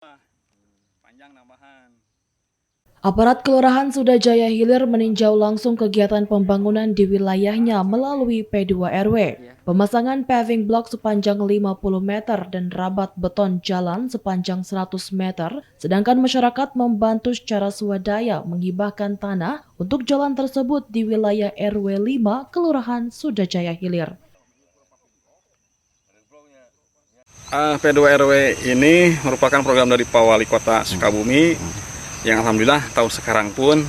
Panjang nambahan. Aparat Kelurahan Sudajaya Hilir meninjau langsung kegiatan pembangunan di wilayahnya melalui P2 RW. Pemasangan paving block sepanjang 50 meter dan rabat beton jalan sepanjang 100 meter, sedangkan masyarakat membantu secara swadaya menghibahkan tanah untuk jalan tersebut di wilayah RW 5 Kelurahan Sudajaya Hilir. P2 RW ini merupakan program dari Pak Wali Kota Sukabumi yang alhamdulillah tahun sekarang pun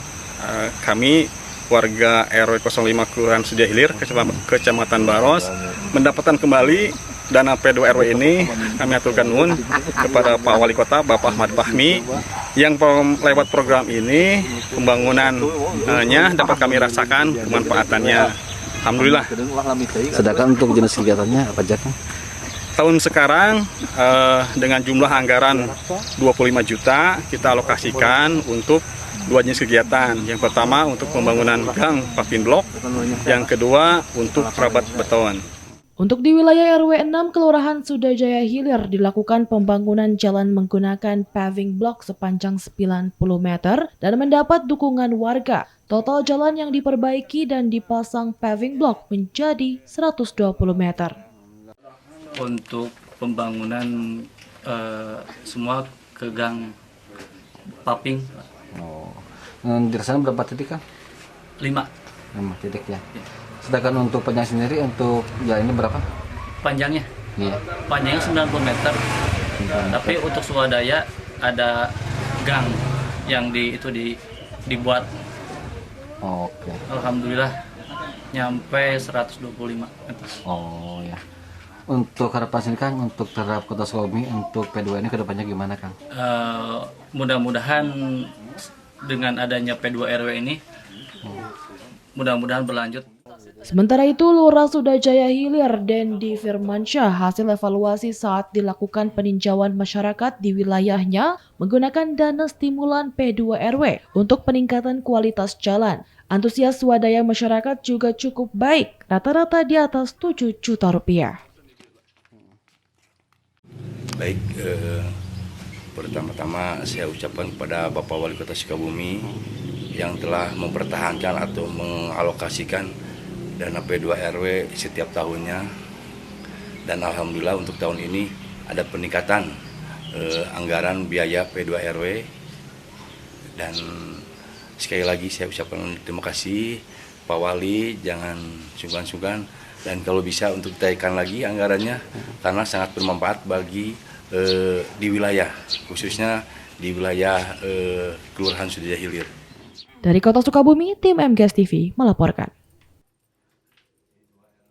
kami warga RW 05 Kelurahan Sudajaya Hilir, Kecamatan Baros, mendapatkan kembali dana P2 RW ini. Kami aturkan nuhun kepada Pak Wali Kota Bapak Ahmad Fahmi yang lewat program ini pembangunannya dapat kami rasakan kemanfaatannya. Alhamdulillah. Sedangkan untuk jenis kegiatannya apa aja, Kang? Tahun sekarang dengan jumlah anggaran 25 juta kita alokasikan untuk dua jenis kegiatan. Yang pertama untuk pembangunan gang paving block, yang kedua untuk rabat beton. Untuk di wilayah RW 6 Kelurahan Sudajaya Hilir dilakukan pembangunan jalan menggunakan paving block sepanjang 90 meter dan mendapat dukungan warga. Total jalan yang diperbaiki dan dipasang paving block menjadi 120 meter. Untuk pembangunan semua ke gang paving. Oh. Dirasakan berapa titik, Kang? 5 titik ya. Sedangkan untuk panjang sendiri untuk jalan ini berapa? panjangnya. Iya. Panjangnya 90 meter. Tapi untuk swadaya ada gang yang dibuat. Oh, oke. Alhamdulillah nyampe 125 meter. Oh ya. Untuk harapan sini, Kang, untuk terhadap Kota Sukabumi untuk P2 ini kedepannya gimana, Kang? Mudah-mudahan dengan adanya P2 RW ini mudah-mudahan berlanjut. Sementara itu, Lurah Sudajaya Hilir Dendi Firmansyah hasil evaluasi saat dilakukan peninjauan masyarakat di wilayahnya menggunakan dana stimulan P2 RW untuk peningkatan kualitas jalan. Antusias swadaya masyarakat juga cukup baik, rata-rata di atas 7 juta rupiah. Baik, pertama-tama saya ucapkan kepada Bapak Wali Kota Sukabumi yang telah mempertahankan atau mengalokasikan dana P2 RW setiap tahunnya, dan alhamdulillah untuk tahun ini ada peningkatan anggaran biaya P2 RW, dan sekali lagi saya ucapkan terima kasih Pak Wali, jangan sungkan-sungkan, dan kalau bisa untuk ditaikkan lagi anggarannya karena sangat bermanfaat bagi di wilayah, khususnya di wilayah Kelurahan Sudajaya Hilir. Dari Kota Sukabumi, tim MGS TV melaporkan.